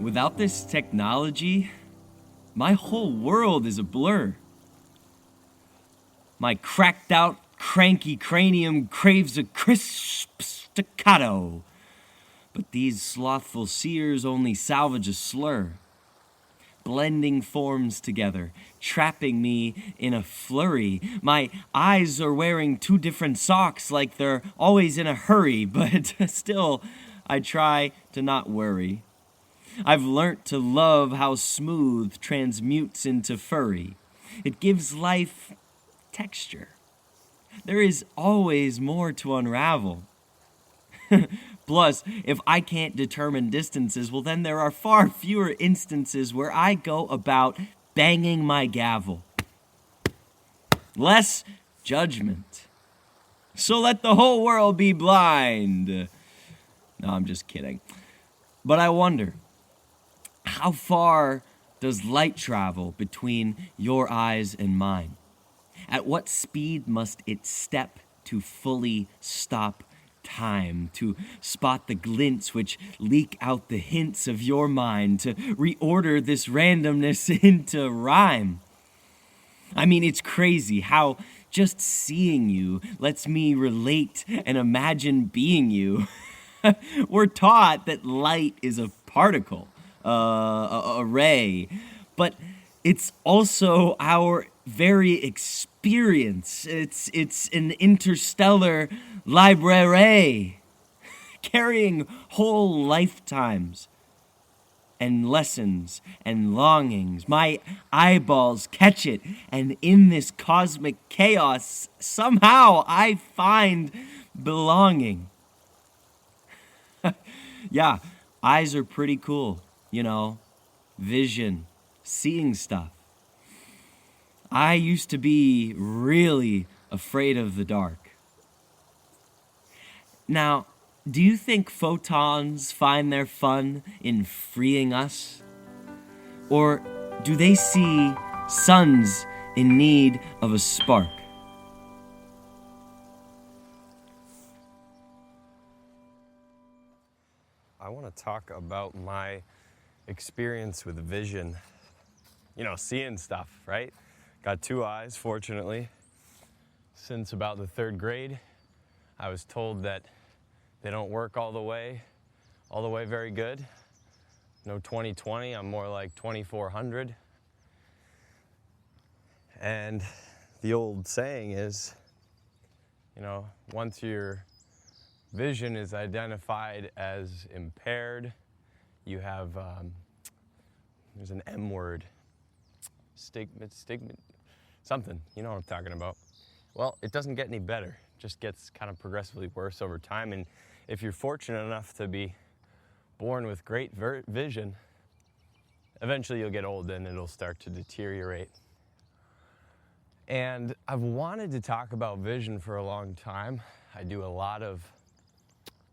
Without this technology, my whole world is a blur. My cracked out, cranky cranium craves a crisp staccato, but these slothful seers only salvage a slur, blending forms together, trapping me in a flurry. My eyes are wearing two different socks like they're always in a hurry, but still, I try to not worry. I've learnt to love how smooth transmutes into furry. It gives life texture. There is always more to unravel. Plus, if I can't determine distances, well then there are far fewer instances where I go about banging my gavel. Less judgment. So let the whole world be blind. No, I'm just kidding. But I wonder, how far does light travel between your eyes and mine? At what speed must it step to fully stop time, to spot the glints which leak out the hints of your mind, to reorder this randomness into rhyme? I mean, it's crazy how just seeing you lets me relate and imagine being you. We're taught that light is a particle, a ray, but it's also our very experience. It's an interstellar library, carrying whole lifetimes and lessons and longings. My eyeballs catch it, and in this cosmic chaos, somehow I find belonging. Yeah, eyes are pretty cool, vision, seeing stuff. I used to be really afraid of the dark. Now, do you think photons find their fun in freeing us? Or do they see suns in need of a spark? I want to talk about my experience with vision. Seeing stuff, right? Got two eyes, fortunately. Since about the third grade, I was told that they don't work all the way very good. No 20/20, I'm more like 2400. And the old saying is, once your vision is identified as impaired, you have, there's an M word, stigma, something, you know what I'm talking about. Well, it doesn't get any better, it just gets kind of progressively worse over time. And if you're fortunate enough to be born with great vision, eventually you'll get old and it'll start to deteriorate. And I've wanted to talk about vision for a long time. I do a lot of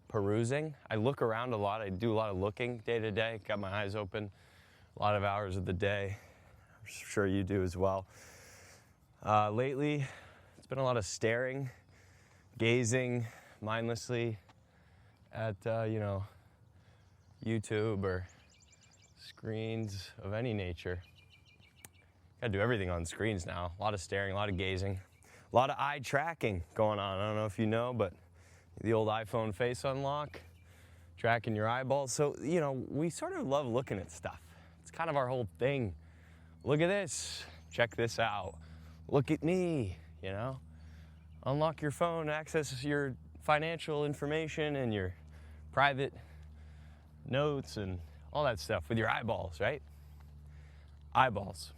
perusing. I look around a lot. I do a lot of looking day to day. Got my eyes open a lot of hours of the day. I'm sure you do as well. Lately, it's been a lot of staring, gazing mindlessly at, YouTube or screens of any nature. Gotta do everything on screens now. A lot of staring, a lot of gazing, a lot of eye tracking going on. I don't know if you know, but the old iPhone face unlock, tracking your eyeballs. So, we sort of love looking at stuff. It's kind of our whole thing. Look at this, check this out. Look at me, Unlock your phone, access your financial information and your private notes and all that stuff with your eyeballs, right? Eyeballs.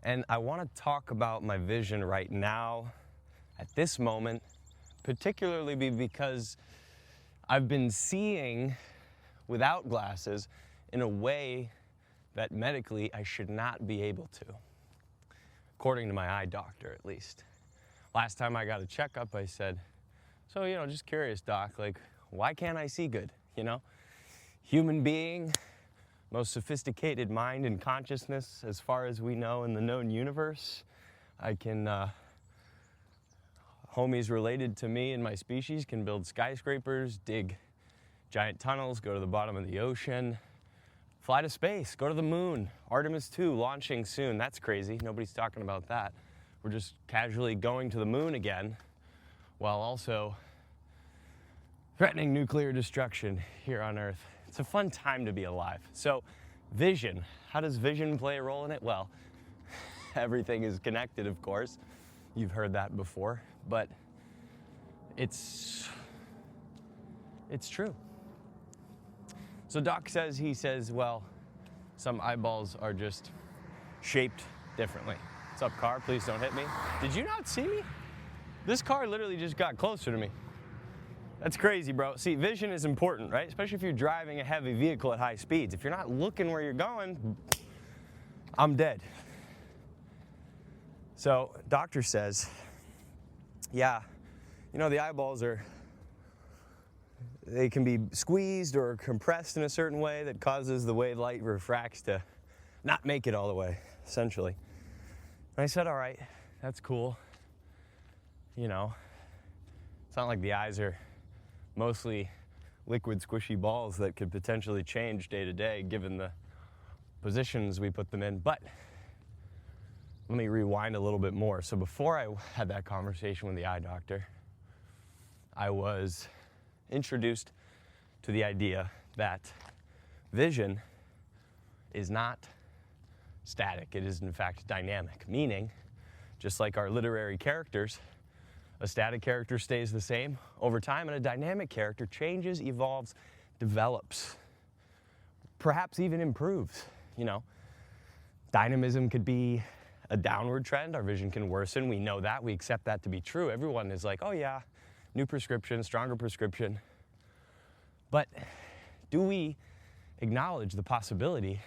And I want to talk about my vision right now, at this moment, particularly because I've been seeing without glasses in a way that medically I should not be able to, according to my eye doctor at least. Last time I got a checkup, I said, so, just curious, doc, why can't I see good, Human being, most sophisticated mind and consciousness as far as we know in the known universe. I can homies related to me and my species can build skyscrapers, dig giant tunnels, go to the bottom of the ocean, fly to space, go to the moon. Artemis 2 launching soon. That's crazy. Nobody's talking about that. We're just casually going to the moon again while also threatening nuclear destruction here on Earth. It's a fun time to be alive. So vision, how does vision play a role in it? Well, everything is connected, of course. You've heard that before, but it's true. So Doc says, well, some eyeballs are just shaped differently. What's up, car? Please don't hit me. Did you not see me? This car literally just got closer to me. That's crazy, bro. See, vision is important, right? Especially if you're driving a heavy vehicle at high speeds. If you're not looking where you're going, I'm dead. So, doctor says, yeah, you know, the eyeballs they can be squeezed or compressed in a certain way that causes the way light refracts to not make it all the way, essentially. And I said, all right, that's cool. You know, it's not like the eyes are mostly liquid squishy balls that could potentially change day to day given the positions we put them in. But let me rewind a little bit more. So before I had that conversation with the eye doctor, I was introduced to the idea that vision is not static. It is in fact dynamic, meaning just like our literary characters, a static character stays the same over time and a dynamic character changes, evolves, develops, perhaps even improves. You know, dynamism could be a downward trend. Our vision can worsen. We know that. We accept that to be true. Everyone is like, oh yeah, new prescription, stronger prescription. But do we acknowledge the possibility,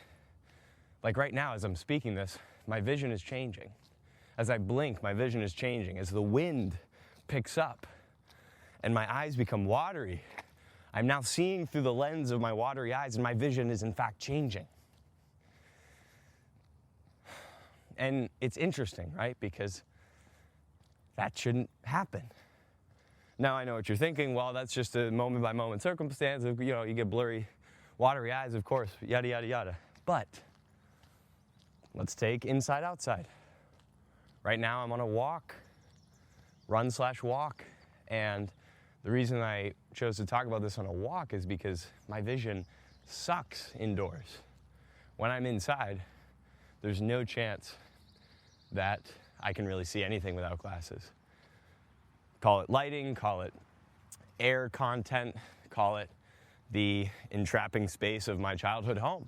like right now as I'm speaking this, my vision is changing. As I blink, my vision is changing. As the wind picks up and my eyes become watery, I'm now seeing through the lens of my watery eyes and my vision is in fact changing. And it's interesting, right? Because that shouldn't happen. Now I know what you're thinking. Well, that's just a moment by moment circumstance. You know, you get blurry, watery eyes, of course, yada, yada, yada. But let's take inside outside. Right now I'm on a walk, run/walk. And the reason I chose to talk about this on a walk is because my vision sucks indoors. When I'm inside, there's no chance that I can really see anything without glasses. Call it lighting, call it air content, call it the entrapping space of my childhood home.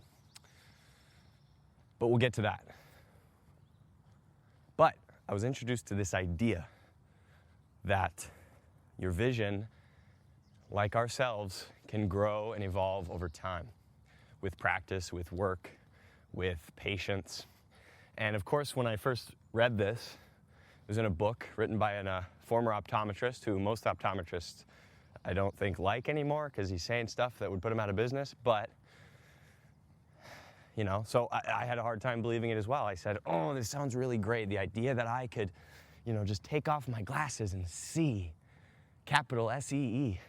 But we'll get to that. But I was introduced to this idea that your vision, like ourselves, can grow and evolve over time with practice, with work, with patience. And of course, when I first read this, it was in a book written by a former optometrist who most optometrists I don't think like anymore because he's saying stuff that would put him out of business. But, you know, so I had a hard time believing it as well. I said, oh, this sounds really great. The idea that I could, you know, just take off my glasses and see, capital S-E-E,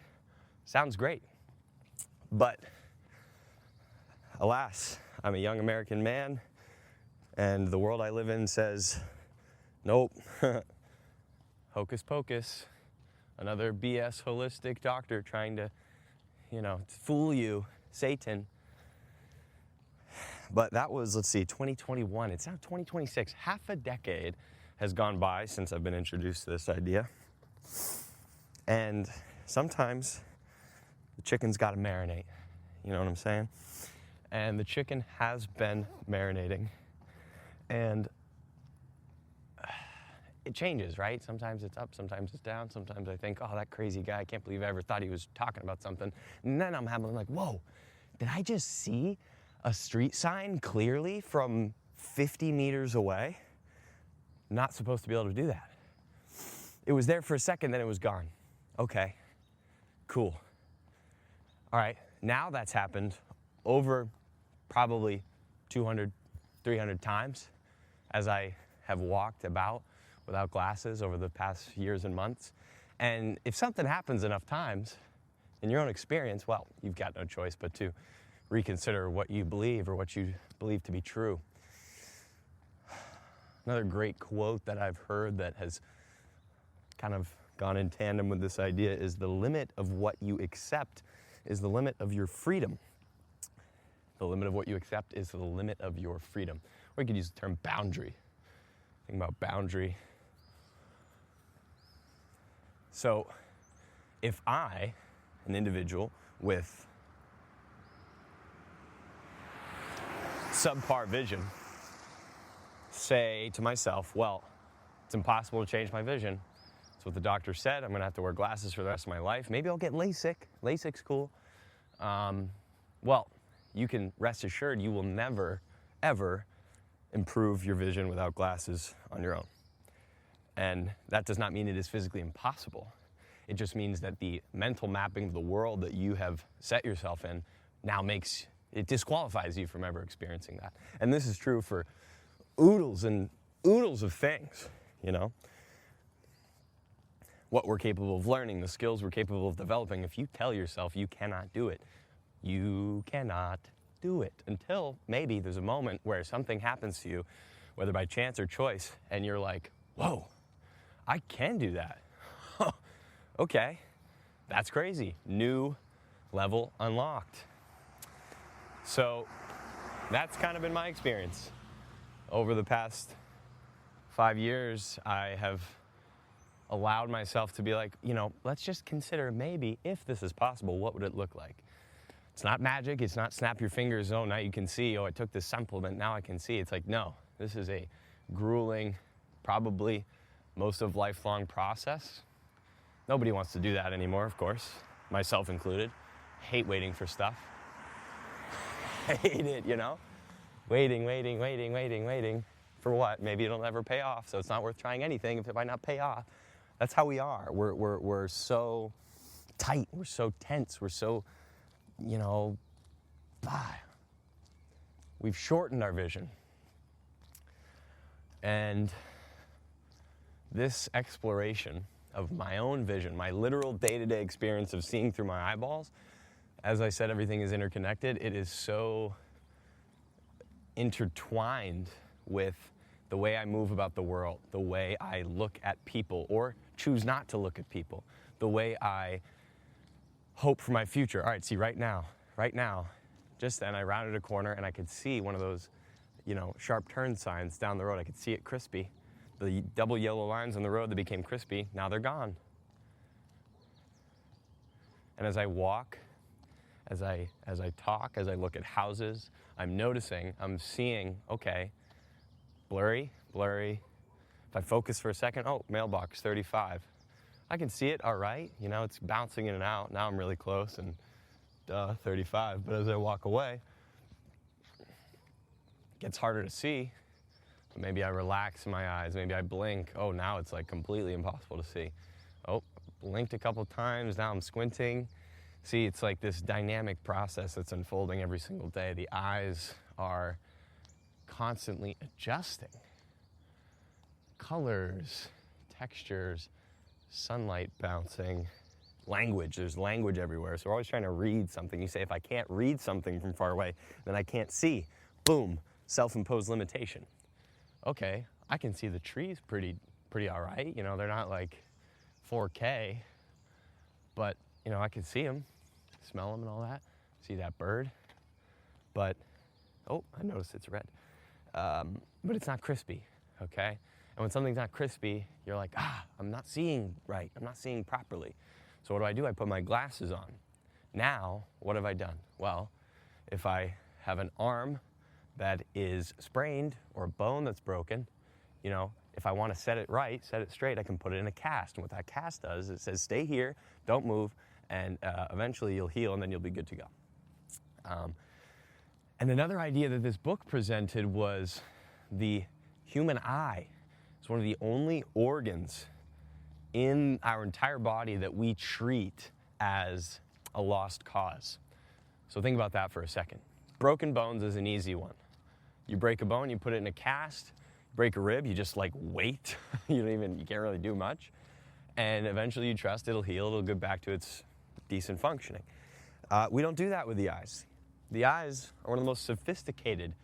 sounds great. But alas, I'm a young American man, and the world I live in says, nope, hocus pocus, another BS holistic doctor trying to, you know, fool you, Satan. But that was, let's see, 2021. It's now 2026. Half a decade has gone by since I've been introduced to this idea. And sometimes the chicken's got to marinate. You know what I'm saying? And the chicken has been marinating. And it changes, right? Sometimes it's up, sometimes it's down. Sometimes I think, oh, that crazy guy, I can't believe I ever thought he was talking about something. And then I'm like, whoa, did I just see a street sign clearly from 50 meters away? Not supposed to be able to do that. It was there for a second, then it was gone. Okay, cool. All right, now that's happened over probably 200, 300 times as I have walked about without glasses over the past years and months. And if something happens enough times, in your own experience, well, you've got no choice but to reconsider what you believe or what you believe to be true. Another great quote that I've heard that has kind of gone in tandem with this idea is the limit of what you accept is the limit of your freedom. The limit of what you accept is the limit of your freedom. Or you could use the term boundary. Think about boundary. So if I, an individual with subpar vision, say to myself, well, it's impossible to change my vision. That's what the doctor said. I'm going to have to wear glasses for the rest of my life. Maybe I'll get LASIK. LASIK's cool. Well, you can rest assured you will never, ever improve your vision without glasses on your own. And that does not mean it is physically impossible. It just means that the mental mapping of the world that you have set yourself in now it disqualifies you from ever experiencing that. And this is true for oodles and oodles of things, you know. What we're capable of learning, the skills we're capable of developing. If you tell yourself you cannot do it, you cannot do it until maybe there's a moment where something happens to you, whether by chance or choice, and you're like, whoa, I can do that. Okay, that's crazy. New level unlocked. So that's kind of been my experience. Over the past 5 years, I have allowed myself to be like, you know, let's just consider maybe if this is possible, what would it look like? It's not magic. It's not snap your fingers. Oh, now you can see. Oh, I took this supplement. Now I can see. It's like, no, this is a grueling, probably most of lifelong process. Nobody wants to do that anymore, of course, myself included. Hate waiting for stuff. Hate it, you know? Waiting. For what? Maybe it'll never pay off, so it's not worth trying anything if it might not pay off. That's how we are. We're so tight. We're so tense. We're so, you know, we've shortened our vision. And this exploration of my own vision, my literal day-to-day experience of seeing through my eyeballs, as I said, everything is interconnected. It is so intertwined with the way I move about the world, the way I look at people or choose not to look at people, the way I hope for my future. All right, see, right now, just then I rounded a corner and I could see one of those, you know, sharp turn signs down the road. I could see it crispy. The double yellow lines on the road that became crispy, now they're gone. And as I walk, as I talk, as I look at houses, I'm noticing, I'm seeing, okay, blurry. If I focus for a second, oh, mailbox 35. I can see it, all right. You know, it's bouncing in and out. Now I'm really close and 35. But as I walk away, it gets harder to see. Maybe I relax my eyes, maybe I blink. Oh, now it's like completely impossible to see. Oh, blinked a couple times, now I'm squinting. See, it's like this dynamic process that's unfolding every single day. The eyes are constantly adjusting. Colors, textures, sunlight bouncing, language. There's language everywhere. So we're always trying to read something. You say, if I can't read something from far away, then I can't see. Boom, self-imposed limitation. Okay, I can see the trees pretty all right. You know, they're not like 4K, but, you know, I can see them, smell them and all that. See that bird, but, oh, I noticed it's red. But it's not crispy, okay? And when something's not crispy, you're like, I'm not seeing right. I'm not seeing properly. So what do? I put my glasses on. Now, what have I done? Well, if I have an arm that is sprained or a bone that's broken, you know, if I want to set it right, set it straight, I can put it in a cast. And what that cast does, it says, stay here, don't move, and eventually you'll heal and then you'll be good to go. And another idea that this book presented was the human eye. It's one of the only organs in our entire body that we treat as a lost cause. So think about that for a second. Broken bones is an easy one. You break a bone, you put it in a cast, break a rib, you just like wait. You can't really do much. And eventually you trust it'll heal, it'll go back to its decent functioning. We don't do that with the eyes. The eyes are one of the most sophisticated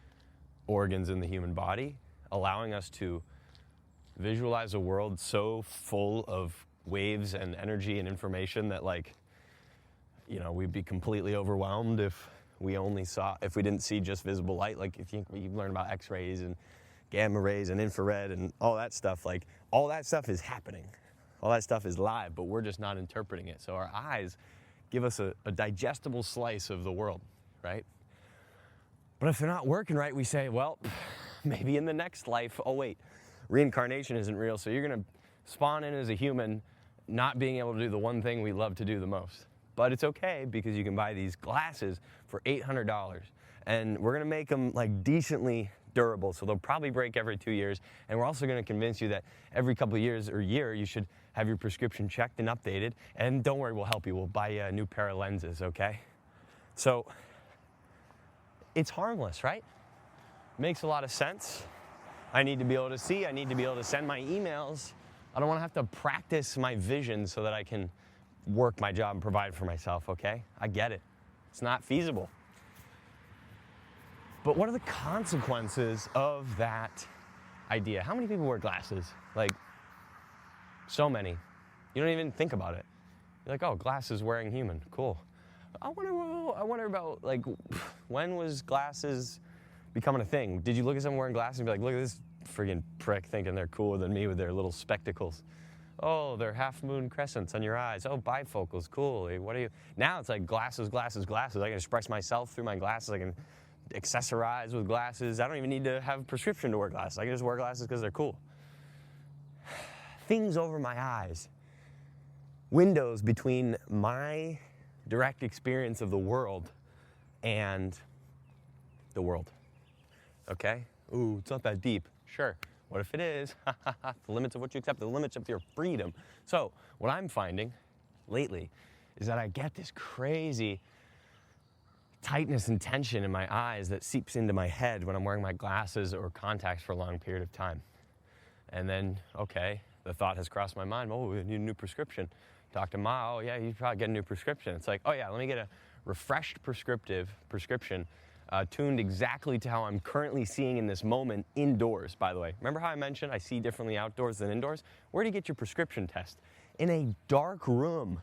organs in the human body, allowing us to visualize a world so full of waves and energy and information that we'd be completely overwhelmed if we didn't see just visible light. Like if you learn about X-rays and gamma rays and infrared and all that stuff, all that stuff is happening. All that stuff is live, but we're just not interpreting it. So our eyes give us a digestible slice of the world, right? But if they're not working right, we say, well, maybe in the next life, oh wait, reincarnation isn't real, so you're gonna spawn in as a human, not being able to do the one thing we love to do the most. But it's okay, because you can buy these glasses for $800, and we're gonna make them decently durable, so they'll probably break every 2 years, and we're also gonna convince you that every couple of years or year, you should have your prescription checked and updated, and don't worry, we'll help you. We'll buy you a new pair of lenses, okay? So, it's harmless, right? Makes a lot of sense. I need to be able to see, I need to be able to send my emails. I don't wanna have to practice my vision so that I can work my job and provide for myself, okay? I get it. It's not feasible. But what are the consequences of that idea? How many people wear glasses? So many. You don't even think about it. You're like, oh, glasses wearing human, cool. I wonder about when was glasses becoming a thing? Did you look at someone wearing glasses and be like, look at this friggin' prick thinking they're cooler than me with their little spectacles? Oh, they're half moon crescents on your eyes. Oh, bifocals, cool. What are you? Now it's like glasses, glasses, glasses. I can express myself through my glasses. I can accessorize with glasses. I don't even need to have a prescription to wear glasses. I can just wear glasses because they're cool. Things over my eyes. Windows between my direct experience of the world and the world. Okay? Ooh, it's not that deep. Sure. What if it is? The limits of what you accept, the limits of your freedom. So, what I'm finding lately is that I get this crazy tightness and tension in my eyes that seeps into my head when I'm wearing my glasses or contacts for a long period of time. And then, okay, the thought has crossed my mind, oh, we need a new prescription. Talk to Ma, oh yeah, you probably get a new prescription. It's like, oh yeah, let me get a refreshed prescription tuned exactly to how I'm currently seeing in this moment indoors, by the way. Remember how I mentioned I see differently outdoors than indoors? Where do you get your prescription test? In a dark room,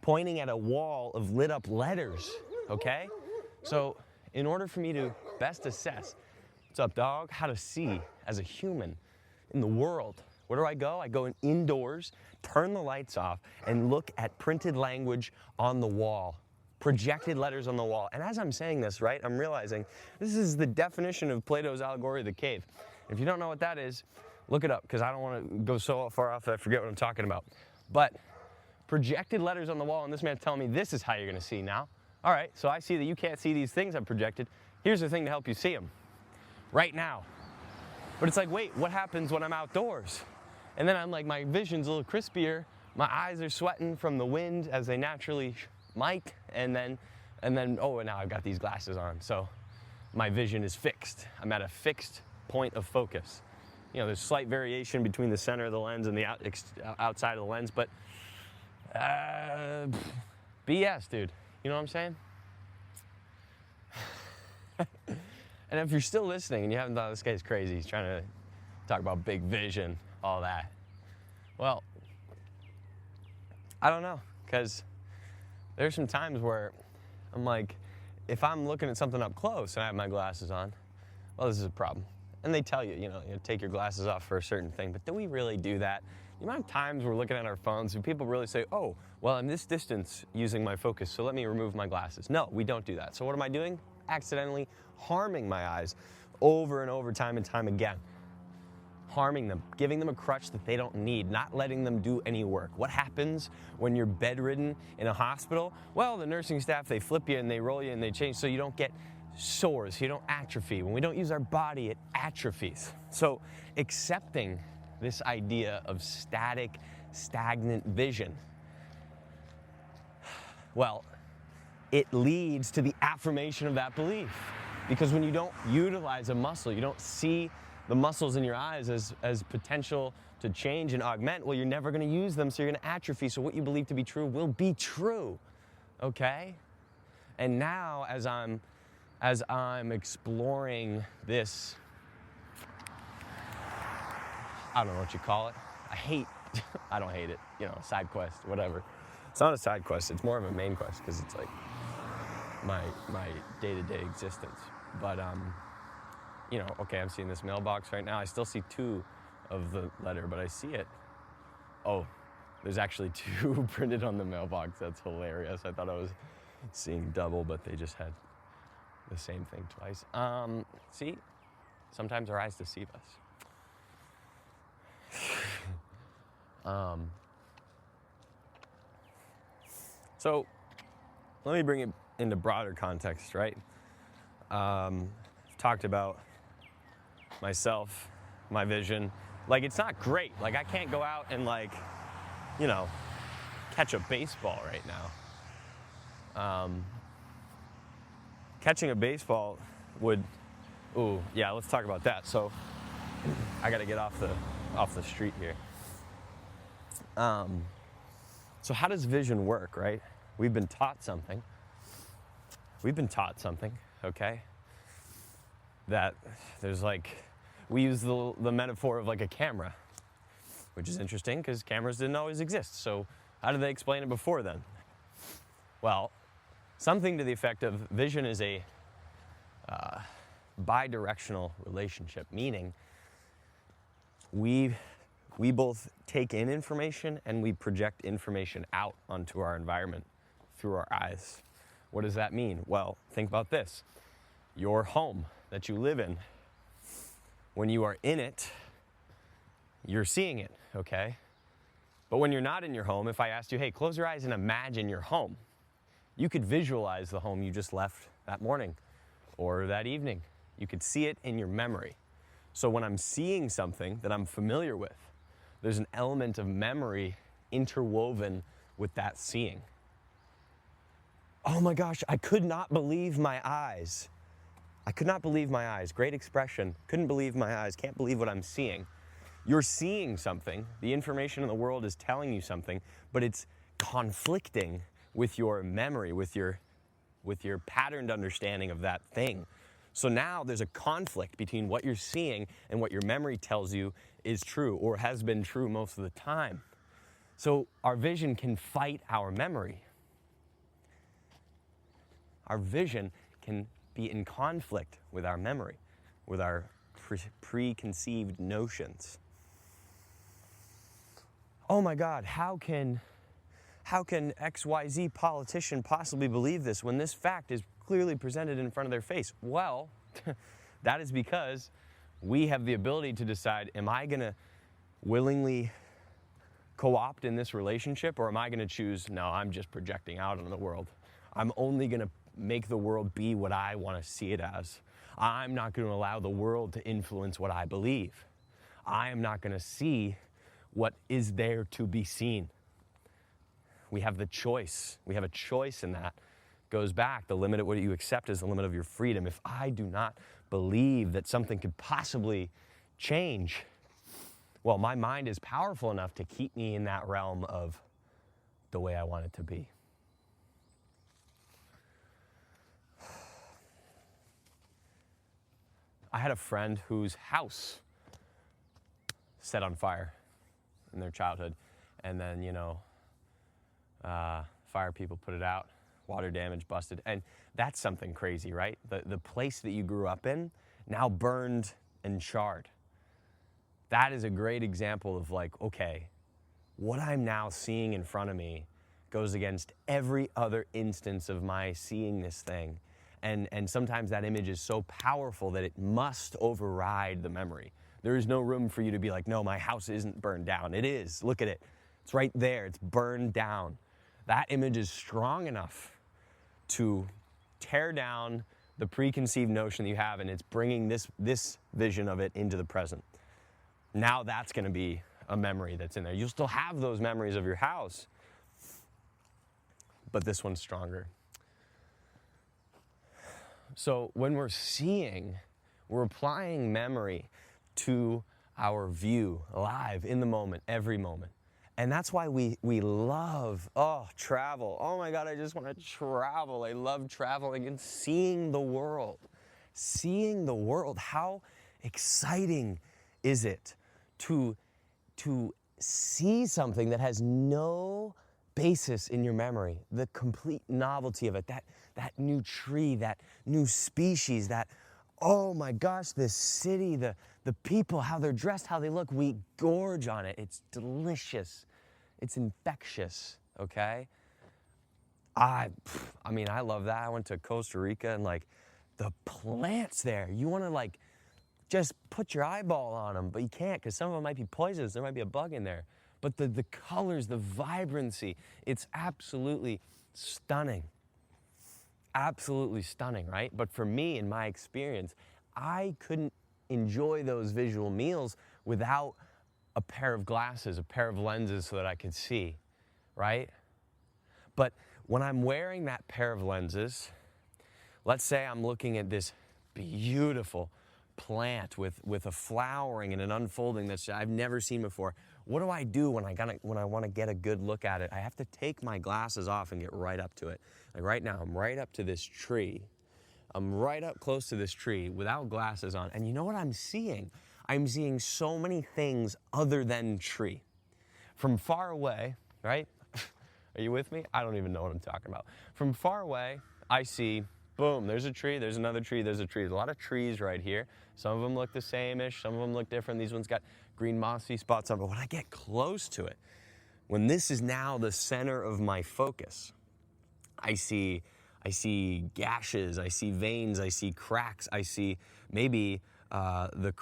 pointing at a wall of lit up letters, okay? So in order for me to best assess, what's up dog, how to see as a human in the world, where do I go? I go indoors, turn the lights off, and look at printed language on the wall, projected letters on the wall. And as I'm saying this, right, I'm realizing this is the definition of Plato's allegory of the cave. If you don't know what that is, look it up, because I don't want to go so far off that I forget what I'm talking about. But projected letters on the wall, and this man's telling me this is how you're going to see now. All right, so I see that you can't see these things I've projected. Here's the thing to help you see them right now. But it's like, wait, what happens when I'm outdoors? And then I'm like, my vision's a little crispier. My eyes are sweating from the wind as they naturally might. And then, oh, and now I've got these glasses on. So my vision is fixed. I'm at a fixed point of focus. You know, there's slight variation between the center of the lens and the outside of the lens, but BS, dude. You know what I'm saying? And if you're still listening and you haven't thought this guy's crazy, he's trying to talk about big vision, all that. Well, I don't know, because there's some times where I'm like, if I'm looking at something up close and I have my glasses on, well, this is a problem. And they tell you, you know, take your glasses off for a certain thing, but do we really do that? The amount of times we're looking at our phones and people really say, oh, well, I'm this distance using my focus, so let me remove my glasses. No, we don't do that. So what am I doing? Accidentally harming my eyes over and over, time and time again. Harming them, giving them a crutch that they don't need, not letting them do any work. What happens when you're bedridden in a hospital? Well, the nursing staff, they flip you and they roll you and they change so you don't get sores, so you don't atrophy. When we don't use our body, it atrophies. So accepting this idea of static, stagnant vision, well, it leads to the affirmation of that belief. Because when you don't utilize a muscle, you don't see the muscles in your eyes as potential to change and augment. Well, you're never going to use them, so you're going to atrophy. So what you believe to be true will be true, okay? And now, as I'm exploring this, I don't know what you call it. I don't hate it, side quest, whatever. It's not a side quest, it's more of a main quest, because it's like my day-to-day existence. But, okay, I'm seeing this mailbox right now. I still see 2 of the letter, but I see it. Oh, there's actually 2 printed on the mailbox. That's hilarious. I thought I was seeing double, but they just had the same thing twice. See, sometimes our eyes deceive us. So let me bring it into broader context, right? I've talked about myself, my vision. Like, it's not great. Like, I can't go out and catch a baseball right now. Catching a baseball would, let's talk about that. So I got to get off the street here. So how does vision work, right? We've been taught something, okay? That there's we use the metaphor of like a camera, which is interesting because cameras didn't always exist. So how did they explain it before then? Well, something to the effect of vision is a bidirectional relationship, meaning we both take in information and we project information out onto our environment through our eyes. What does that mean? Well, think about this. Your home that you live in, when you are in it, you're seeing it, okay? But when you're not in your home, if I asked you, hey, close your eyes and imagine your home, you could visualize the home you just left that morning or that evening. You could see it in your memory. So when I'm seeing something that I'm familiar with, there's an element of memory interwoven with that seeing. Oh my gosh, I could not believe my eyes. I could not believe my eyes. Great expression. Couldn't believe my eyes. Can't believe what I'm seeing. You're seeing something. The information in the world is telling you something, but it's conflicting with your memory, with your patterned understanding of that thing. So now there's a conflict between what you're seeing and what your memory tells you is true or has been true most of the time. So our vision can fight our memory. Our vision can be in conflict with our memory, with our preconceived notions. Oh my God, how can XYZ politician possibly believe this when this fact is clearly presented in front of their face? Well, that is because we have the ability to decide, am I going to willingly co-opt in this relationship, or am I going to choose, no, I'm just projecting out on the world. I'm only going to make the world be what I want to see it as. I'm not going to allow the world to influence what I believe. I am not going to see what is there to be seen. We have the choice. We have a choice in that. Goes back, the limit of what you accept is the limit of your freedom. If I do not believe that something could possibly change, well, my mind is powerful enough to keep me in that realm of the way I want it to be. I had a friend whose house set on fire in their childhood, and then, fire people put it out, water damage, busted, and that's something crazy, right? The place that you grew up in now burned and charred. That is a great example of okay, what I'm now seeing in front of me goes against every other instance of my seeing this thing. And sometimes that image is so powerful that it must override the memory. There is no room for you to be like, no, my house isn't burned down. It is. Look at it. It's right there. It's burned down. That image is strong enough to tear down the preconceived notion that you have, and it's bringing this vision of it into the present. Now that's going to be a memory that's in there. You'll still have those memories of your house, but this one's stronger. So when we're seeing, we're applying memory to our view, alive in the moment, every moment. And that's why we love, travel. Oh my God, I just want to travel. I love traveling and seeing the world. Seeing the world. How exciting is it to see something that has no basis in your memory, the complete novelty of it, that new tree, that new species, that, oh my gosh, this city, the people, how they're dressed, how they look, we gorge on it. It's delicious. It's infectious, okay? I mean, I love that. I went to Costa Rica and like the plants there, you want to like just put your eyeball on them, but you can't because some of them might be poisonous. There might be a bug in there. But the colors, the vibrancy, it's absolutely stunning. Absolutely stunning, right? But for me, in my experience, I couldn't enjoy those visual meals without a pair of glasses, a pair of lenses so that I could see, right? But when I'm wearing that pair of lenses, let's say I'm looking at this beautiful plant with a flowering and an unfolding that I've never seen before. What do I do when I want to get a good look at it? I have to take my glasses off and get right up to it. Like right now, I'm right up to this tree. I'm right up close to this tree without glasses on. And you know what I'm seeing? I'm seeing so many things other than tree. From far away, right? Are you with me? I don't even know what I'm talking about. From far away, I see, boom, there's a tree, there's another tree, there's a tree. There's a lot of trees right here. Some of them look the same-ish, some of them look different. These ones got green mossy spots on, but when I get close to it, when this is now the center of my focus, I see gashes, I see veins, I see cracks, I see maybe the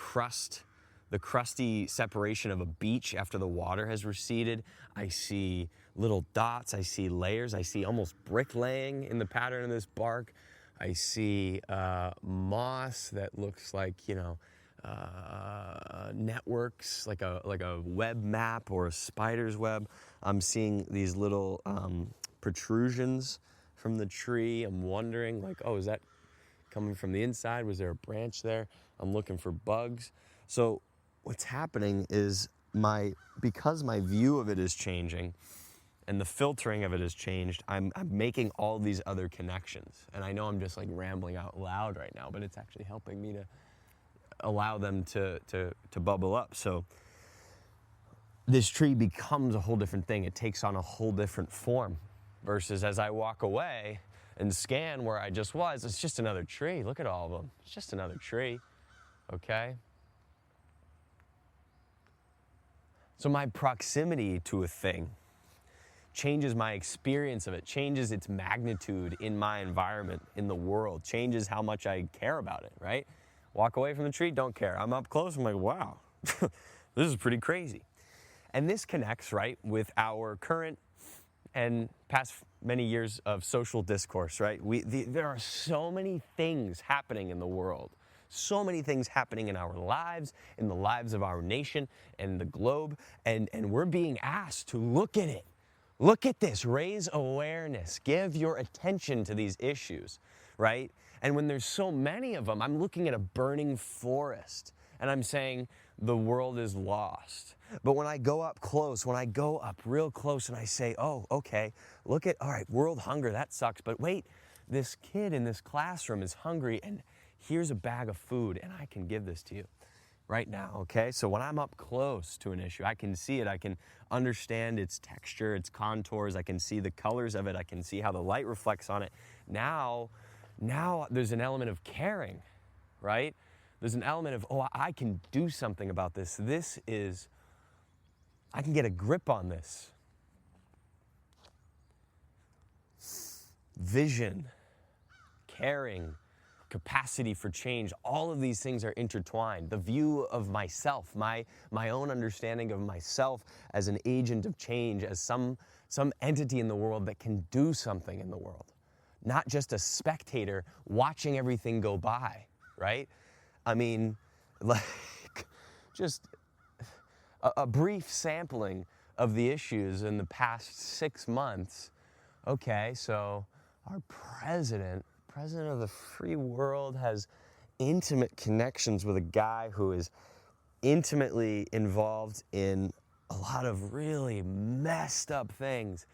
crusty separation of a beach after the water has receded. I see little dots, I see layers, I see almost bricklaying in the pattern of this bark. I see moss that looks like, networks, like a web map or a spider's web. I'm seeing these little protrusions from the tree. I'm wondering, like, oh, is that coming from the inside? Was there a branch there? I'm looking for bugs. So what's happening is because my view of it is changing and the filtering of it has changed, I'm making all these other connections. And I know I'm just like rambling out loud right now, but it's actually helping me to allow them to bubble up. So this tree becomes a whole different thing. It takes on a whole different form versus as I walk away and scan where I just was, it's just another tree. Look at all of them. It's just another tree, okay? So my proximity to a thing changes my experience of it, changes its magnitude in my environment, in the world, changes how much I care about it, right? Walk away from the tree, don't care. I'm up close, I'm like, wow, this is pretty crazy. And this connects, right, with our current and past many years of social discourse, right? There are so many things happening in the world, so many things happening in our lives, in the lives of our nation and the globe, and we're being asked to look at it. Look at this, raise awareness, give your attention to these issues, right? And when there's so many of them, I'm looking at a burning forest and I'm saying the world is lost. But when I go up close, when I go up real close and I say, oh, okay, all right, world hunger, that sucks. But wait, this kid in this classroom is hungry and here's a bag of food and I can give this to you right now, okay? So when I'm up close to an issue, I can see it, I can understand its texture, its contours, I can see the colors of it, I can see how the light reflects on it. Now there's an element of caring, right? There's an element of, oh, I can do something about this. I can get a grip on this. Vision, caring, capacity for change, all of these things are intertwined. The view of myself, my own understanding of myself as an agent of change, as some entity in the world that can do something in the world. Not just a spectator watching everything go by, right? I mean, like, just a brief sampling of the issues in the past 6 months. Okay, so our president of the free world, has intimate connections with a guy who is intimately involved in a lot of really messed up things.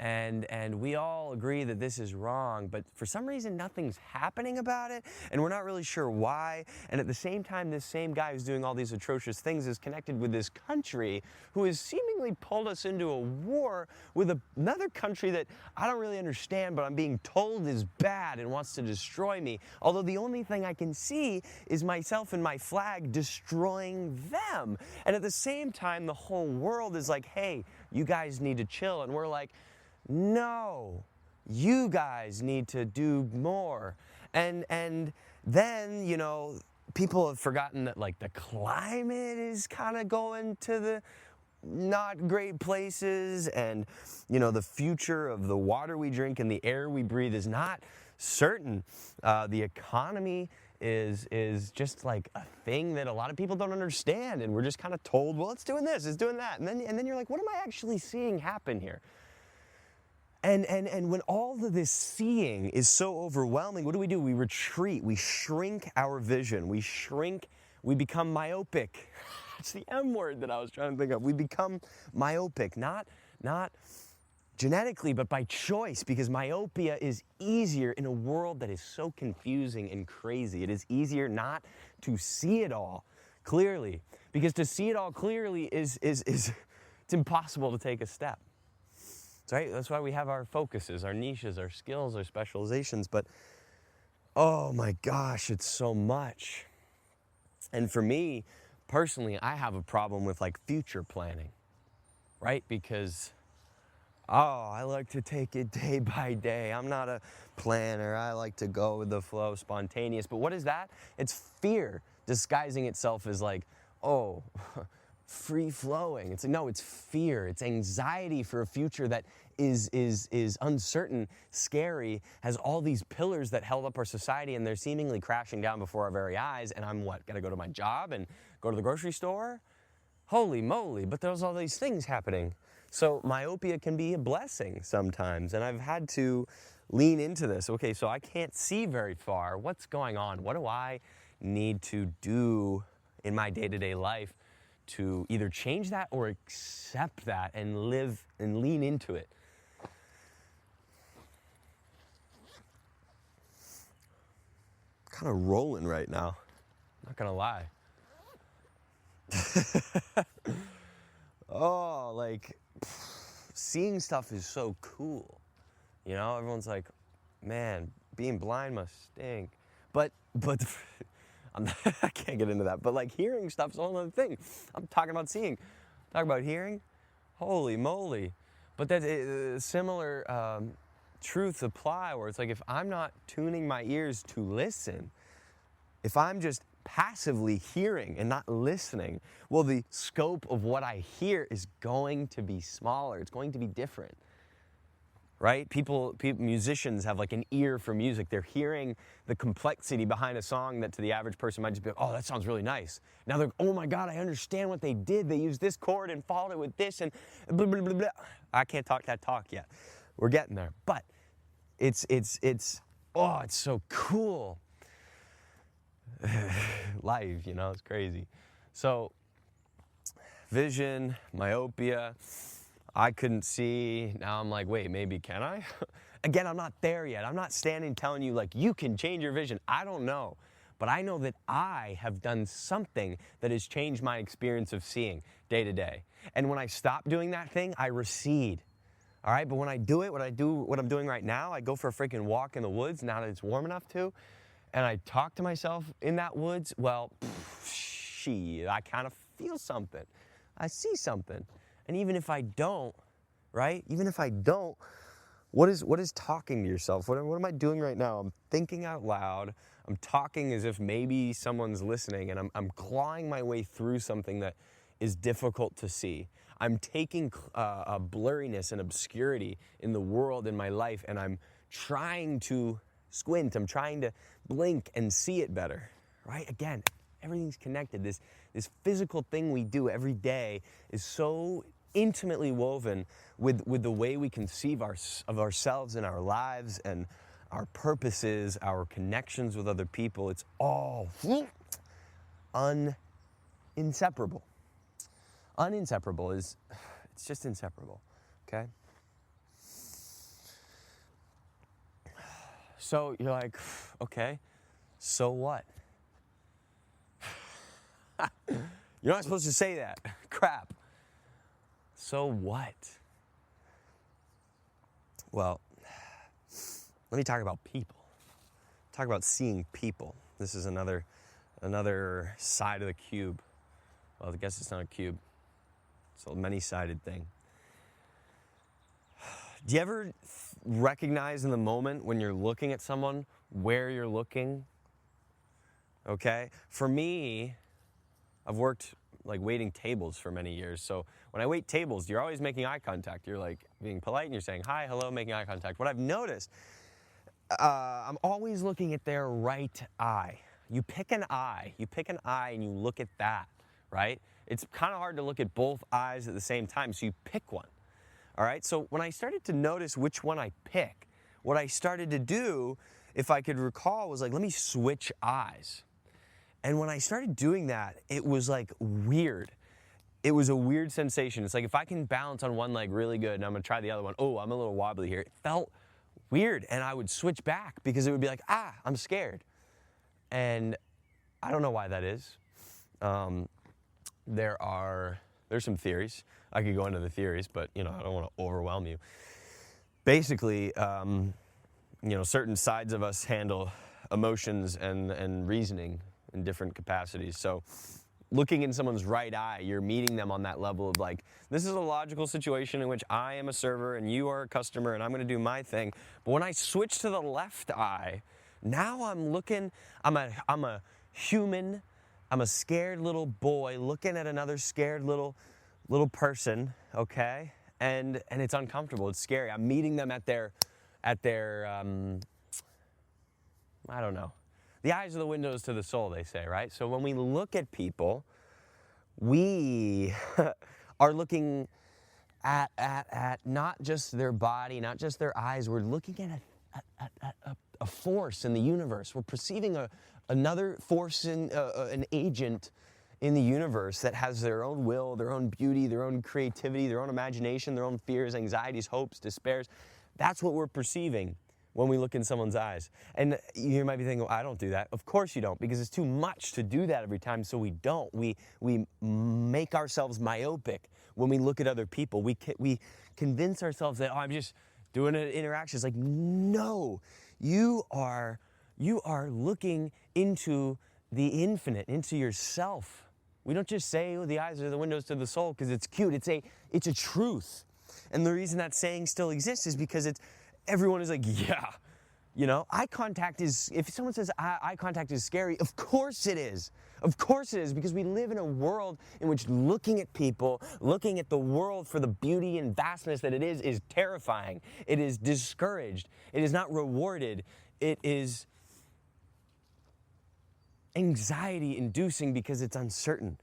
And we all agree that this is wrong, but for some reason nothing's happening about it, and we're not really sure why. And at the same time, this same guy who's doing all these atrocious things is connected with this country who has seemingly pulled us into a war with another country that I don't really understand, but I'm being told is bad and wants to destroy me. Although the only thing I can see is myself and my flag destroying them. And at the same time, the whole world is like, hey, you guys need to chill. And we're like, no, you guys need to do more. And then, you know, people have forgotten that like the climate is kind of going to the not great places, and you know, the future of the water we drink and the air we breathe is not certain. The economy is just like a thing that a lot of people don't understand, and we're just kind of told, well, it's doing this, it's doing that, and then you're like, what am I actually seeing happen here? And when all of this seeing is so overwhelming, what do? We retreat, we shrink our vision, we become myopic. It's the M word that I was trying to think of. We become myopic, not genetically, but by choice, because myopia is easier in a world that is so confusing and crazy. It is easier not to see it all clearly, because to see it all clearly is it's impossible to take a step. Right? That's why we have our focuses, our niches, our skills, our specializations, but oh my gosh, it's so much. And for me, personally, I have a problem with like future planning, right? Because, I like to take it day by day. I'm not a planner. I like to go with the flow, spontaneous. But what is that? It's fear disguising itself as like, free flowing. It's like, no, it's fear. It's anxiety for a future that is uncertain, scary, has all these pillars that held up our society, and they're seemingly crashing down before our very eyes. And I'm what? Gotta go to my job and go to the grocery store? Holy moly, but there's all these things happening. So myopia can be a blessing sometimes, and I've had to lean into this. Okay, so I can't see very far. What's going on? What do I need to do in my day-to-day life to either change that or accept that and live and lean into it? Kind of rolling right now, not gonna lie. Seeing stuff is so cool. You know, everyone's like, man, being blind must stink. But I can't get into that. But like hearing stuff's a whole other thing. I'm talking about seeing. Talk about hearing. Holy moly. But that similar truths apply, where it's like, if I'm not tuning my ears to listen, if I'm just passively hearing and not listening, well, the scope of what I hear is going to be smaller. It's going to be different. Right? People, musicians have like an ear for music. They're hearing the complexity behind a song that to the average person might just be like, oh, that sounds really nice. Now they're, oh my God, I understand what they did. They used this chord and followed it with this and blah, blah, blah, blah. I can't talk that talk yet. We're getting there. But it's so cool. Life, you know, it's crazy. So vision, myopia, I couldn't see. Now I'm like, wait, maybe can I? Again, I'm not there yet. I'm not standing telling you like, you can change your vision. I don't know. But I know that I have done something that has changed my experience of seeing day to day. And when I stop doing that thing, I recede. All right, but when I do it, what I'm doing right now, I go for a freaking walk in the woods now that it's warm enough to, and I talk to myself in that woods, well, I kind of feel something. I see something. And even if I don't, right? Even if I don't, what is talking to yourself? What am I doing right now? I'm thinking out loud. I'm talking as if maybe someone's listening, and I'm clawing my way through something that is difficult to see. I'm taking a blurriness and obscurity in the world, in my life, and I'm trying to squint. I'm trying to blink and see it better, right? Again, everything's connected. This physical thing we do every day is so intimately woven with the way we conceive of ourselves and our lives and our purposes, our connections with other people. It's all inseparable. Uninseparable is, it's just inseparable, okay? So you're like, okay, so what? You're not supposed to say that. Crap. So what? Well, let me talk about people. Talk about seeing people. This is another side of the cube. Well, I guess it's not a cube. It's a many-sided thing. Do you ever recognize in the moment when you're looking at someone where you're looking? Okay? For me, I've worked like waiting tables for many years. So when I wait tables, you're always making eye contact. You're like being polite and you're saying hi, hello, making eye contact. What I've noticed, I'm always looking at their right eye. You pick an eye and you look at that, right? It's kind of hard to look at both eyes at the same time, so you pick one. All right, so when I started to notice which one I pick, what I started to do, if I could recall, was like, let me switch eyes. And when I started doing that, it was like weird. It was a weird sensation. It's like if I can balance on one leg really good and I'm gonna try the other one, oh, I'm a little wobbly here. It felt weird, and I would switch back because it would be like, I'm scared. And I don't know why that is. There's some theories. I could go into the theories, but I don't want to overwhelm you. Basically, certain sides of us handle emotions and reasoning in different capacities. So looking in someone's right eye, you're meeting them on that level of like, this is a logical situation in which I am a server and you are a customer and I'm going to do my thing. But when I switch to the left eye, now I'm looking, I'm a human, I'm a scared little boy looking at another scared little person, okay? And it's uncomfortable, it's scary. I'm meeting them at their I don't know. The eyes are the windows to the soul, they say, right? So when we look at people, we are looking at not just their body, not just their eyes. We're looking at a force in the universe. We're perceiving another force, an agent in the universe that has their own will, their own beauty, their own creativity, their own imagination, their own fears, anxieties, hopes, despairs. That's what we're perceiving when we look in someone's eyes. And you might be thinking, well, I don't do that. Of course you don't, because it's too much to do that every time, so we don't. We make ourselves myopic when we look at other people. We convince ourselves that, I'm just doing an interaction. It's like, no, you are looking into the infinite, into yourself. We don't just say, oh, the eyes are the windows to the soul because it's cute. It's a truth. And the reason that saying still exists is because everyone is like, yeah. Eye contact is, if someone says eye contact is scary, of course it is. Of course it is, because we live in a world in which looking at people, looking at the world for the beauty and vastness that it is terrifying. It is discouraged. It is not rewarded. It is anxiety-inducing because it's uncertain,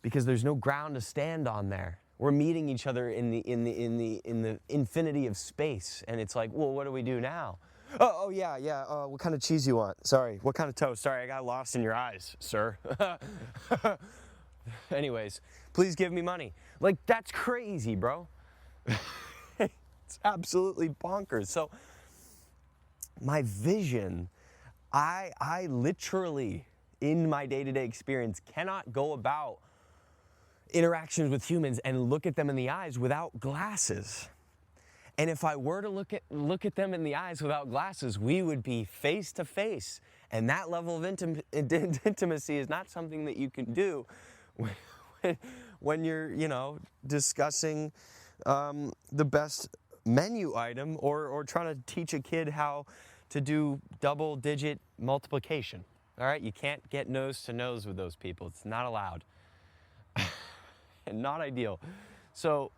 because there's no ground to stand on there. We're meeting each other in the infinity of space, and it's like, well, what do we do now? Oh yeah. What kind of cheese you want? Sorry, what kind of toast? Sorry, I got lost in your eyes, sir. Anyways, please give me money. Like, that's crazy, bro. It's absolutely bonkers. So, my vision, I literally, in my day-to-day experience, cannot go about interactions with humans and look at them in the eyes without glasses. And if I were to look at them in the eyes without glasses, we would be face to face. And that level of intimacy is not something that you can do when you're, discussing the best menu item or trying to teach a kid how to do double-digit multiplication. All right, you can't get nose to nose with those people. It's not allowed. And not ideal. So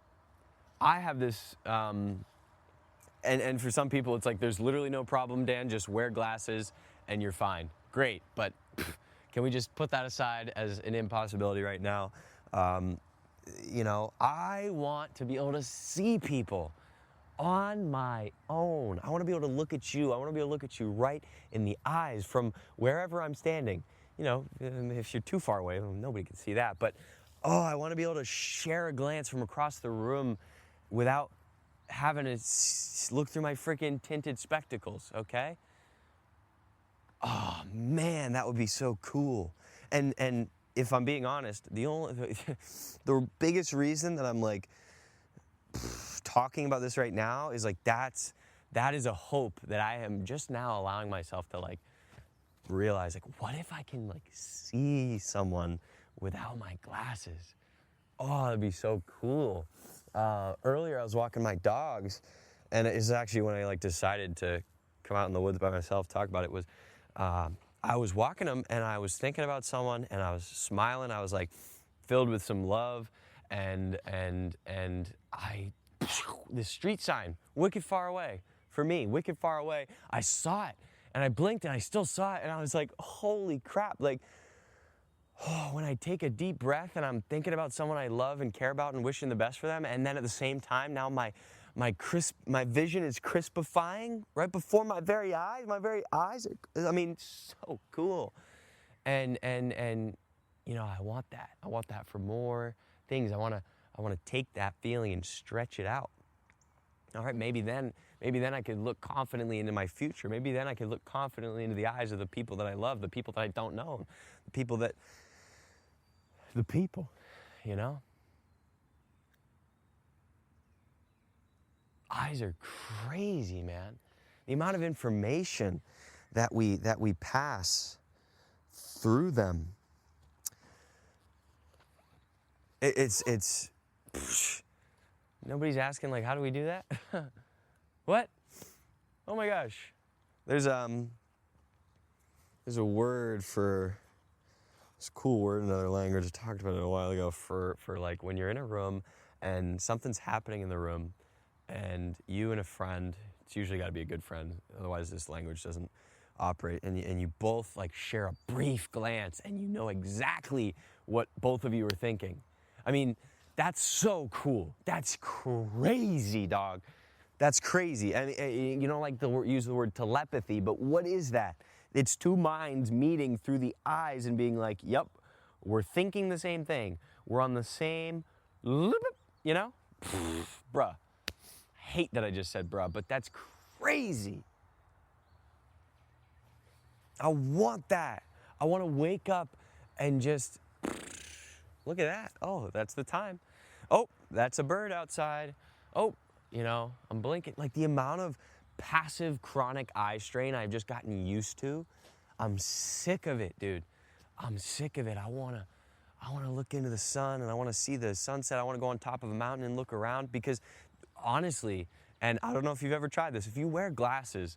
I have this, and for some people it's like, there's literally no problem, Dan, just wear glasses and you're fine. Great, but can we just put that aside as an impossibility right now? I want to be able to see people on my own. I want to be able to look at you. I want to be able to look at you right in the eyes from wherever I'm standing. you know, if you're too far away, nobody can see that. But, oh, I want to be able to share a glance from across the room without having to look through my freaking tinted spectacles, okay? Oh, man, that would be so cool. And if I'm being honest, the biggest reason that I'm like talking about this right now is like that is a hope that I am just now allowing myself to like realize, like, what if I can like see someone without my glasses? Oh, that'd be so cool. Earlier I was walking my dogs, and it's actually when I like decided to come out in the woods by myself, talk about it, was I was walking them and I was thinking about someone and I was smiling. I was like filled with some love, and this street sign, wicked far away, for me, wicked far away, I saw it and I blinked and I still saw it, and I was like, holy crap, like, oh, when I take a deep breath and I'm thinking about someone I love and care about and wishing the best for them, and then at the same time, now my vision is crispifying right before my very eyes. My very eyes are, I mean, so cool. And you know, I want that. I want that for more things. I want to take that feeling and stretch it out. All right, maybe then I could look confidently into my future. Maybe then I could look confidently into the eyes of the people that I love, the people that I don't know, the people, you know? Eyes are crazy, man. The amount of information that we pass through them. It's nobody's asking, like, how do we do that? What? Oh my gosh. There's a word for, it's a cool word in another language. I talked about it a while ago for like when you're in a room and something's happening in the room, and you and a friend, it's usually got to be a good friend, otherwise this language doesn't operate, and you both like share a brief glance and you know exactly what both of you are thinking. I mean, that's so cool. That's crazy, dog. That's crazy. And you don't like to use the word telepathy, but what is that? It's two minds meeting through the eyes and being like, yep, we're thinking the same thing. We're on the same, you know? Bruh. Hate that I just said bruh, but that's crazy. I want that. I want to wake up and just, look at that. Oh, that's the time. Oh, that's a bird outside. Oh, you know, I'm blinking. Like the amount of passive chronic eye strain I've just gotten used to, I'm sick of it, dude. I'm sick of it. I want to look into the sun, and I want to see the sunset. I want to go on top of a mountain and look around, because honestly, and I don't know if you've ever tried this, if you wear glasses,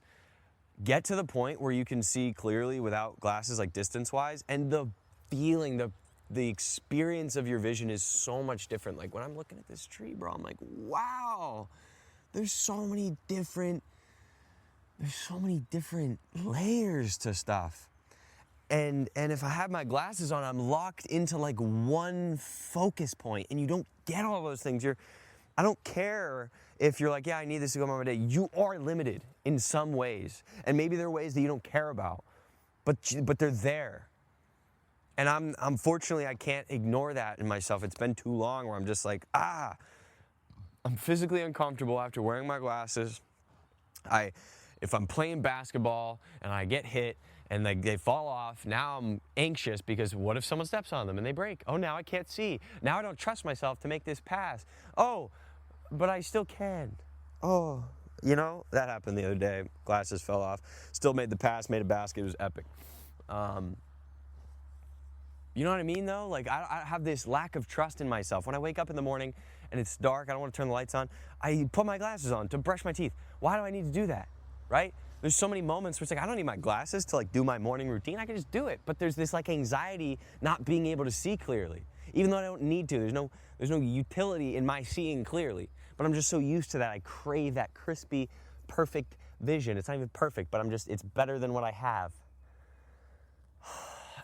get to the point where you can see clearly without glasses, like distance-wise, and the feeling, the experience of your vision is so much different. Like when I'm looking at this tree, bro, I'm like, wow, there's so many different layers to stuff. And if I have my glasses on, I'm locked into like one focus point, and you don't get all those things. I don't care if you're like, yeah, I need this to go on my day. You are limited in some ways, and maybe there are ways that you don't care about, but they're there. And unfortunately, I can't ignore that in myself. It's been too long where I'm just like, I'm physically uncomfortable after wearing my glasses. If I'm playing basketball and I get hit and they fall off, now I'm anxious because what if someone steps on them and they break? Oh, now I can't see. Now I don't trust myself to make this pass. Oh, but I still can. Oh, you know, that happened the other day. Glasses fell off. Still made the pass, made a basket. It was epic. You know what I mean, though? Like, I have this lack of trust in myself. When I wake up in the morning and it's dark, I don't want to turn the lights on, I put my glasses on to brush my teeth. Why do I need to do that, right? There's so many moments where it's like, I don't need my glasses to, like, do my morning routine. I can just do it. But there's this, like, anxiety not being able to see clearly, even though I don't need to. There's no utility in my seeing clearly. But I'm just so used to that. I crave that crispy, perfect vision. It's not even perfect, but it's better than what I have.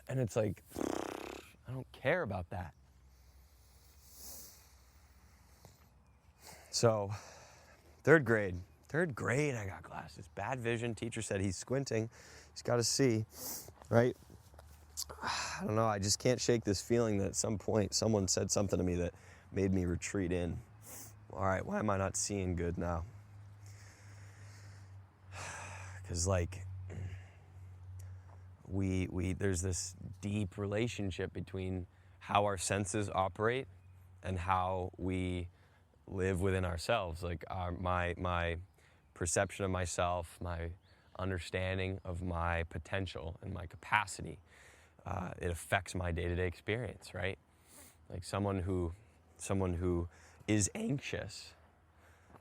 And it's like, I don't care about that. So, third grade, I got glasses. Bad vision. Teacher said he's squinting. He's got to see, right? I don't know, I just can't shake this feeling that at some point someone said something to me that made me retreat in. All right, why am I not seeing good now? Because like, there's this deep relationship between how our senses operate and how we live within ourselves. Like my perception of myself, my understanding of my potential and my capacity, it affects my day-to-day experience, right? Like someone who is anxious,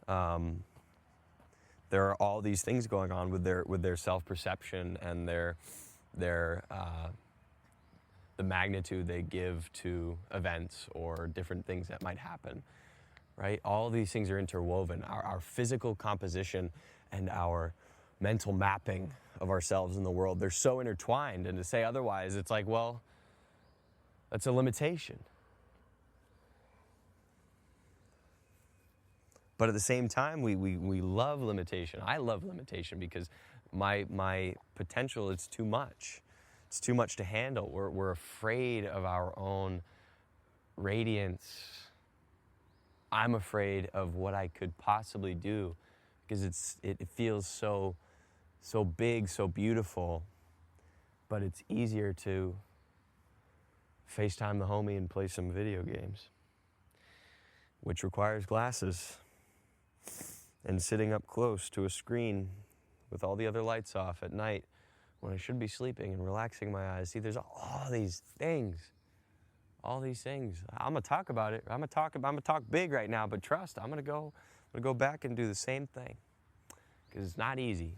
there are all these things going on with their self-perception and the magnitude they give to events or different things that might happen, right? All these things are interwoven. Our physical composition and our mental mapping of ourselves in the world, they're so intertwined, and to say otherwise, it's like, well, that's a limitation. But at the same time, we love limitation. I love limitation because my potential is too much. It's too much to handle. We're afraid of our own radiance. I'm afraid of what I could possibly do because it feels so big, so beautiful, but it's easier to FaceTime the homie and play some video games, which requires glasses and sitting up close to a screen with all the other lights off at night when I should be sleeping and relaxing my eyes. See, there's all these things. I'm gonna talk about it. I'm gonna talk big right now, but trust, I'm gonna go back and do the same thing because it's not easy.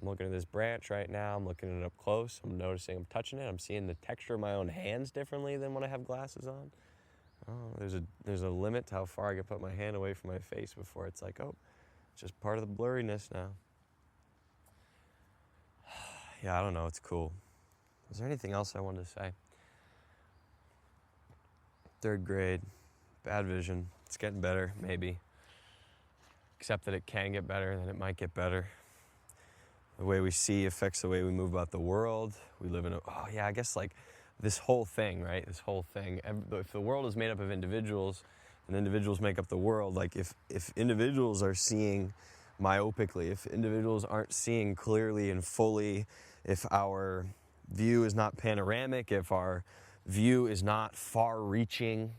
I'm looking at this branch right now. I'm looking at it up close. I'm noticing, I'm touching it. I'm seeing the texture of my own hands differently than when I have glasses on. Oh, there's a limit to how far I can put my hand away from my face before it's like, oh, it's just part of the blurriness now. Yeah, I don't know. It's cool. Is there anything else I wanted to say? 3rd grade, bad vision. It's getting better, maybe. Except that it can get better, then it might get better. The way we see affects the way we move about the world. We live in I guess like this whole thing, right? This whole thing. If the world is made up of individuals and individuals make up the world, like if individuals are seeing myopically, if individuals aren't seeing clearly and fully, if our view is not panoramic, if our view is not far-reaching,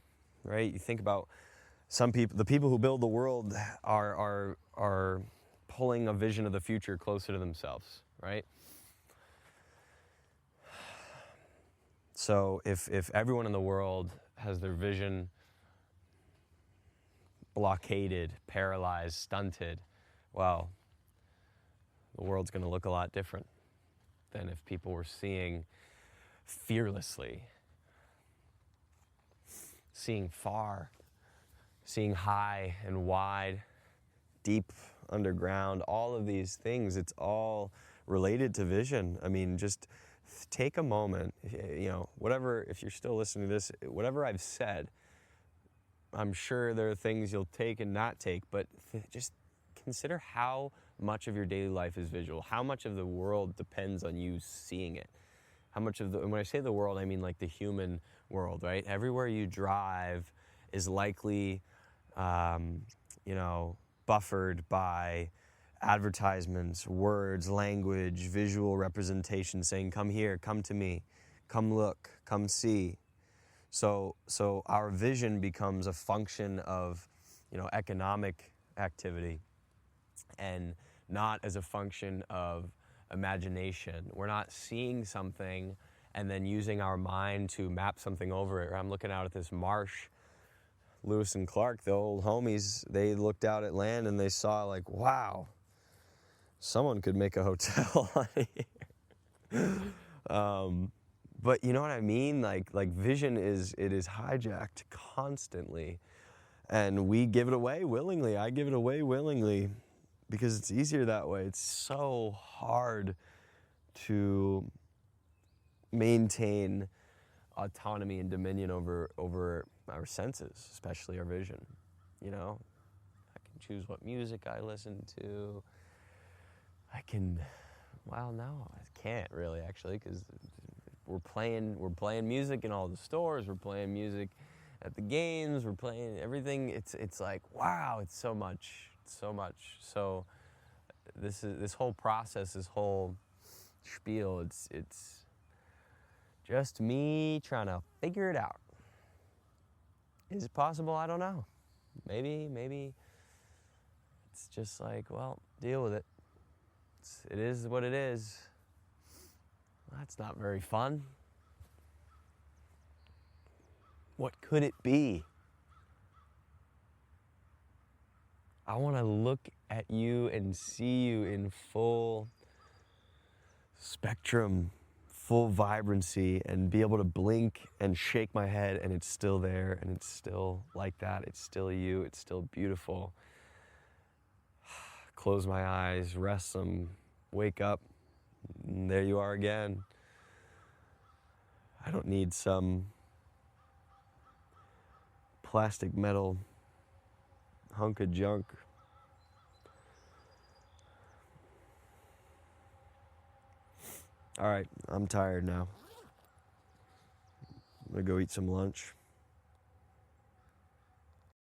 right? You think about some people, the people who build the world are pulling a vision of the future closer to themselves, right? So if everyone in the world has their vision blockaded, paralyzed, stunted, well, the world's going to look a lot different than if people were seeing fearlessly, seeing far, seeing high and wide, deep underground, all of these things. It's all related to vision. I mean, just take a moment, whatever, if you're still listening to this, whatever I've said, I'm sure there are things you'll take and not take, but just consider how much of your daily life is visual, how much of the world depends on you seeing it. How much of and when I say the world, I mean like the human world, right? Everywhere you drive is likely, buffered by advertisements, words, language, visual representation saying, come here, come to me, come look, come see. So our vision becomes a function of, economic activity and not as a function of imagination. We're not seeing something and then using our mind to map something over it. I'm looking out at this marsh. Lewis and Clark, the old homies, they looked out at land and they saw like, wow, someone could make a hotel on here. But you know what I mean? Like vision is hijacked constantly, and we give it away willingly. I give it away willingly because it's easier that way. It's so hard to maintain autonomy and dominion over our senses, especially our vision. I can choose what music I listen to. No, I can't really, actually, because we're playing music in all the stores, we're playing music at the games, we're playing everything. It's like, wow, it's so much. So this whole process, this whole spiel, it's just me trying to figure it out. Is it possible? I don't know. Maybe it's just like, well, deal with it. It is what it is. That's not very fun. What could it be? I want to look at you and see you in full spectrum, full vibrancy, and be able to blink and shake my head and it's still there and it's still like that. It's still you. It's still beautiful. Close my eyes, rest them, wake up, and there you are again. I don't need some plastic metal hunk of junk. All right, I'm tired now. I'm gonna go eat some lunch.